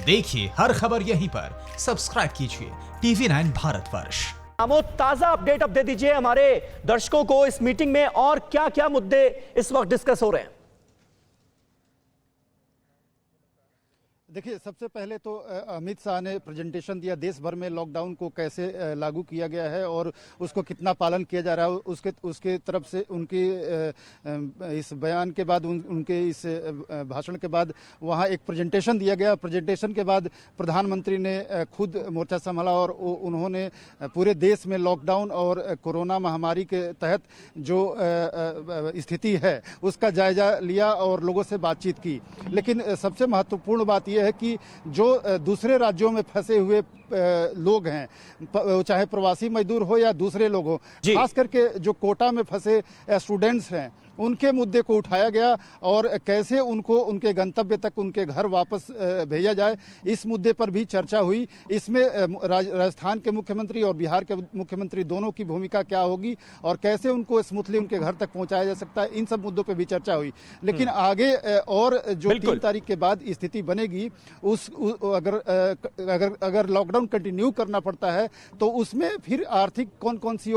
देखिए हर खबर यहीं पर, सब्सक्राइब कीजिए TV9 भारतवर्ष। आमोद, ताजा अपडेट अब दे दीजिए हमारे दर्शकों को इस मीटिंग में और क्या क्या मुद्दे इस वक्त डिस्कस हो रहे हैं। देखिए, सबसे पहले तो अमित शाह ने प्रेजेंटेशन दिया, देश भर में लॉकडाउन को कैसे लागू किया गया है और उसको कितना पालन किया जा रहा है। उसके तरफ से उनकी इस बयान के बाद उनके इस भाषण के बाद वहाँ एक प्रेजेंटेशन दिया गया। प्रेजेंटेशन के बाद प्रधानमंत्री ने खुद मोर्चा संभाला और उन्होंने पूरे देश में लॉकडाउन और कोरोना महामारी के तहत जो स्थिति है उसका जायजा लिया और लोगों से बातचीत की। लेकिन सबसे महत्वपूर्ण बात यह है कि जो दूसरे राज्यों में फंसे हुए लोग हैं, चाहे प्रवासी मजदूर हो या दूसरे लोग हो, खास करके जो कोटा में फंसे स्टूडेंट्स हैं, उनके मुद्दे को उठाया गया और कैसे उनको उनके गंतव्य तक उनके घर वापस भेजा जाए, इस मुद्दे पर भी चर्चा हुई। इसमें राजस्थान के मुख्यमंत्री और बिहार के मुख्यमंत्री दोनों की भूमिका क्या होगी और कैसे उनको स्मूथली उनके घर तक पहुंचाया जा सकता है, इन सब मुद्दों पर भी चर्चा हुई। लेकिन आगे और जो 3 तारीख के बाद स्थिति बनेगी, अगर लॉकडाउन कंटिन्यू करना पड़ता है तो उसमें फिर आर्थिक कौन कौन सी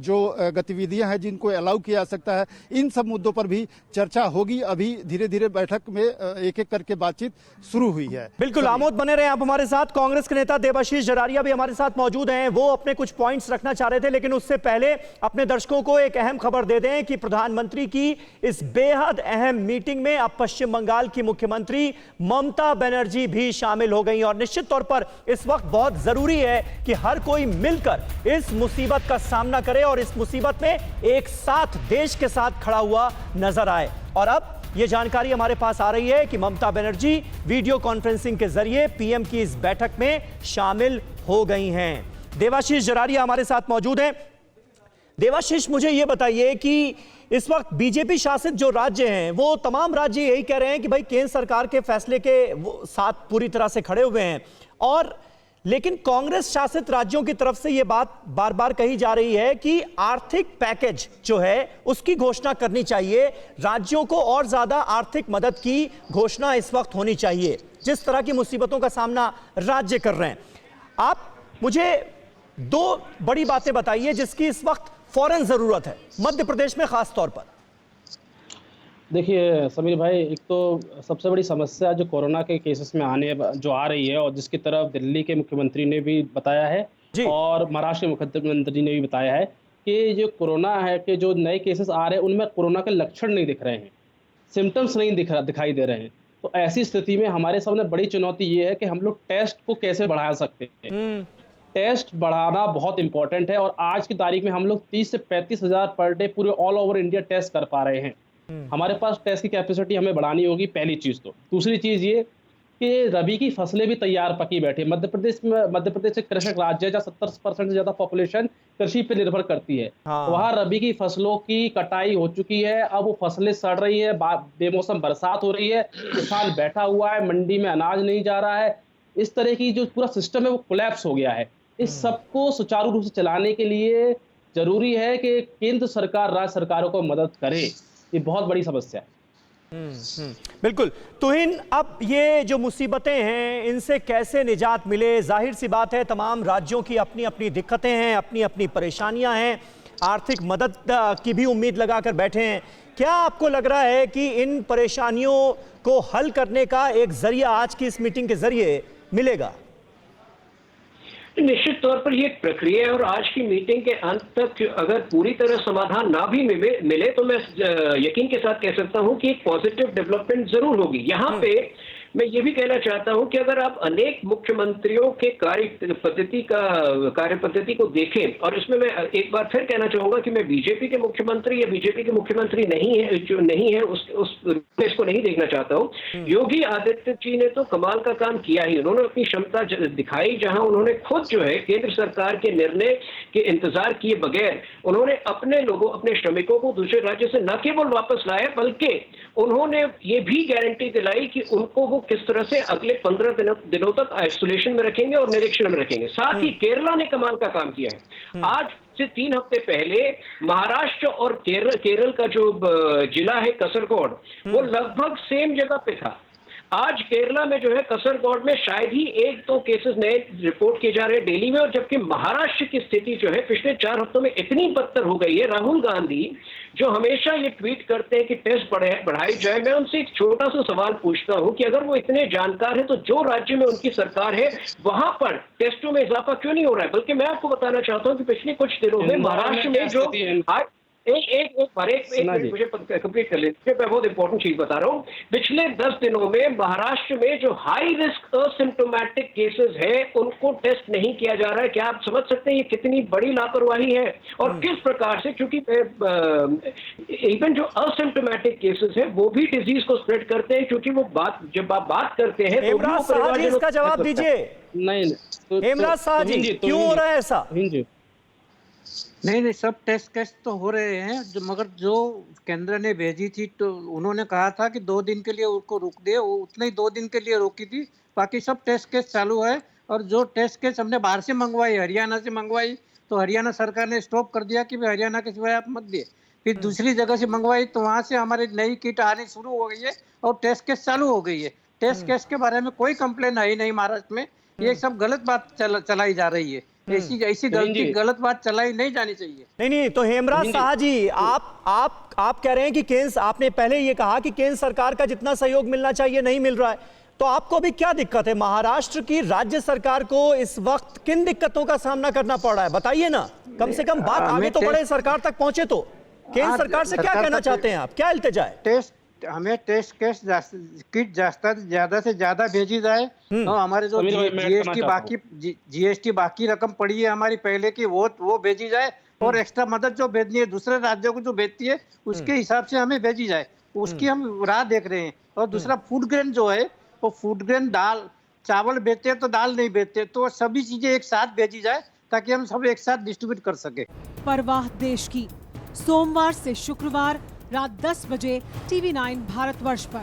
जो गतिविधियां हैं जिनको अलाउ किया जा सकता है, इन सब मुद्दों पर भी चर्चा होगी। अभी धीरे धीरे बैठक में एक एक करके बातचीत शुरू हुई है। बिल्कुल आमोद, बने रहे आप हमारे साथ। कांग्रेस के नेता देवाशीष जरारिया भी हमारे साथ मौजूद हैं। वो अपने कुछ पॉइंट्स रखना चाह रहे थे, लेकिन उससे पहले अपने दर्शकों को एक अहम खबर दे दें कि प्रधानमंत्री की इस बेहद अहम मीटिंग में अब पश्चिम बंगाल की मुख्यमंत्री ममता बनर्जी भी शामिल हो गई और निश्चित तौर पर इस वक्त बहुत जरूरी है कि हर कोई मिलकर इस मुसीबत का सामना करे और इस मुसीबत में एक साथ देश के साथ खड़ा हुआ नजर आए। और अब यह जानकारी हमारे पास आ रही है कि ममता बनर्जी वीडियो कॉन्फ्रेंसिंग के जरिए पीएम की इस बैठक में शामिल हो गई हैं। देवाशीष जरारिया हमारे साथ मौजूद हैं। देवाशीष, मुझे यह बताइए कि इस वक्त बीजेपी शासित जो राज्य हैं वो तमाम राज्य यही कह रहे हैं कि भाई केंद्र सरकार के फैसले के साथ पूरी तरह से खड़े हुए हैं, और लेकिन कांग्रेस शासित राज्यों की तरफ से यह बात बार बार कही जा रही है कि आर्थिक पैकेज जो है उसकी घोषणा करनी चाहिए, राज्यों को और ज्यादा आर्थिक मदद की घोषणा इस वक्त होनी चाहिए जिस तरह की मुसीबतों का सामना राज्य कर रहे हैं। आप मुझे 2 बड़ी बातें बताइए जिसकी इस वक्त फौरन जरूरत है मध्य प्रदेश में खास तौर पर। देखिए समीर भाई, एक तो सबसे बड़ी समस्या जो कोरोना के केसेस में जो आ रही है और जिसकी तरफ दिल्ली के मुख्यमंत्री ने भी बताया है और महाराष्ट्र के मुख्यमंत्री ने भी बताया है कि जो कोरोना है कि जो नए केसेस आ रहे हैं उनमें कोरोना के लक्षण नहीं दिख रहे हैं, सिम्टम्स नहीं दिखाई दे रहे हैं। तो ऐसी स्थिति में हमारे सामने बड़ी चुनौती ये है कि हम लोग टेस्ट को कैसे बढ़ा सकते हैं। टेस्ट बढ़ाना बहुत इंपॉर्टेंट है और आज की तारीख में हम लोग 30 से 35 हज़ार पर डे पूरे ऑल ओवर इंडिया टेस्ट कर पा रहे हैं। हमारे पास टेस्ट की कैपेसिटी हमें बढ़ानी होगी, पहली चीज तो। दूसरी चीज ये कि रबी की फसलें भी तैयार पकी बैठी है। मध्य प्रदेश एक कृषक राज्य है जहाँ 70% से ज्यादा पॉपुलेशन कृषि पे निर्भर करती है। वहाँ रबी की फसलों की कटाई हो चुकी है, अब वो फसलें सड़ रही है, बेमौसम बरसात हो रही है, किसान बैठा हुआ है, मंडी में अनाज नहीं जा रहा है। इस तरह की जो पूरा सिस्टम है वो कोलैप्स हो गया है। इस सबको सुचारू रूप से चलाने के लिए जरूरी है कि केंद्र सरकार राज्य सरकारों को मदद करे। ये बहुत बड़ी समस्या है। बिल्कुल। तुहिन, अब ये जो मुसीबतें हैं इनसे कैसे निजात मिले? जाहिर सी बात है तमाम राज्यों की अपनी अपनी दिक्कतें हैं, अपनी अपनी परेशानियां हैं, आर्थिक मदद की भी उम्मीद लगाकर बैठे हैं। क्या आपको लग रहा है कि इन परेशानियों को हल करने का एक जरिया आज की इस मीटिंग के जरिए मिलेगा? निश्चित तौर पर ये एक प्रक्रिया है और आज की मीटिंग के अंत तक अगर पूरी तरह समाधान ना भी मिले तो मैं यकीन के साथ कह सकता हूं कि एक पॉजिटिव डेवलपमेंट जरूर होगी। यहाँ पे मैं ये भी कहना चाहता हूं कि अगर आप अनेक मुख्यमंत्रियों के कार्य पद्धति को देखें, और इसमें मैं एक बार फिर कहना चाहूंगा कि मैं बीजेपी के मुख्यमंत्री या बीजेपी के मुख्यमंत्री नहीं है उस इसको नहीं देखना चाहता हूं। योगी आदित्य जी ने तो कमाल का काम किया ही। उन्होंने अपनी क्षमता दिखाई, जहां उन्होंने खुद जो है केंद्र सरकार के निर्णय के इंतजार किए बगैर उन्होंने अपने लोगों, अपने श्रमिकों को दूसरे राज्य से न केवल वापस लाया बल्कि उन्होंने ये भी गारंटी दिलाई कि उनको वो किस तरह से अगले 15 दिनों तक आइसोलेशन में रखेंगे और निरीक्षण में रखेंगे। साथ ही केरला ने कमाल का काम किया है। आज से 3 हफ्ते पहले महाराष्ट्र और केरल का जो जिला है कसरगोड, वो लगभग सेम जगह पे था। आज केरला में जो है कसरगोड में शायद ही 1-2 केसेस नए रिपोर्ट किए जा रहे हैं डेली में, और जबकि महाराष्ट्र की स्थिति जो है पिछले 4 हफ्तों में इतनी बदतर हो गई है। राहुल गांधी जो हमेशा ये ट्वीट करते हैं कि टेस्ट बढ़ाई जाए, मैं उनसे एक छोटा सा सवाल पूछता हूं कि अगर वो इतने जानकार है तो जो राज्य में उनकी सरकार है वहां पर टेस्टों में इजाफा क्यों नहीं हो रहा है? बल्कि मैं आपको बताना चाहता हूं कि पिछले कुछ दिनों में महाराष्ट्र में जो एक मुझे कंप्लीट कर लेते, मैं बहुत इंपॉर्टेंट चीज बता रहा हूँ। पिछले 10 दिनों में महाराष्ट्र में जो हाई रिस्क असिम्प्टोमेटिक केसेस है उनको टेस्ट नहीं किया जा रहा है। क्या आप समझ सकते हैं ये कितनी बड़ी लापरवाही है? और किस प्रकार से, क्योंकि इवन जो असिम्प्टोमेटिक केसेस है वो भी डिजीज को स्प्रेड करते हैं, क्योंकि वो जब आप बात करते हैं तो हेमराज शाह जी इसका जवाब दीजिए। नहीं हेमराज शाह जी, क्यों हो रहा है ऐसा? नहीं, सब टेस्ट केस तो हो रहे हैं, मगर जो केंद्र ने भेजी थी तो उन्होंने कहा था कि 2 दिन के लिए उसको रोक दे, वो उतने ही 2 दिन के लिए रोकी थी। बाकी सब टेस्ट केस चालू है, और जो टेस्ट केस हमने बाहर से मंगवाई, हरियाणा से मंगवाई, तो हरियाणा सरकार ने स्टॉप कर दिया कि भाई हरियाणा के सिवाय आप मत दिए। फिर दूसरी जगह से मंगवाई तो वहाँ से हमारी नई किट आनी शुरू हो गई है और टेस्ट केस चालू हो गई है। टेस्ट केस के बारे में कोई कंप्लेन आई नहीं महाराष्ट्र में। ये सब गलत बात चलाई जा रही है। ऐसी गलत बात चलाई नहीं जानी चाहिए। नहीं, तो हेमराज शाह जी, आप कह रहे हैं कि केंद्र, आपने पहले ये कहा कि केंद्र सरकार का जितना सहयोग मिलना चाहिए नहीं मिल रहा है, तो आपको भी क्या दिक्कत है? महाराष्ट्र की राज्य सरकार को इस वक्त किन दिक्कतों का सामना करना पड़ रहा है, बताइए ना। कम से कम बात आगे तो बढ़े, सरकार तक पहुंचे तो। केंद्र सरकार से क्या कहना चाहते हैं आप, क्या इल्तिजा है? हमें टेस्ट केस किट ज्यादा से ज्यादा भेजी जाए, और हमारे जो जीएसटी बाकी रकम पड़ी है हमारी पहले की, वो भेजी जाए, और एक्स्ट्रा मदद जो भेजनी है दूसरे राज्यों को जो भेजती है उसके हिसाब से हमें भेजी जाए, उसकी हम राह देख रहे हैं। और दूसरा फूड ग्रेन जो है, वो फूड ग्रेन दाल चावल बेचते हैं तो दाल नहीं बेचते, तो सभी चीजें एक साथ भेजी जाए ताकि हम सब एक साथ डिस्ट्रीब्यूट कर सके। परवाह देश की, सोमवार से शुक्रवार रात 10 बजे TV9 भारतवर्ष पर।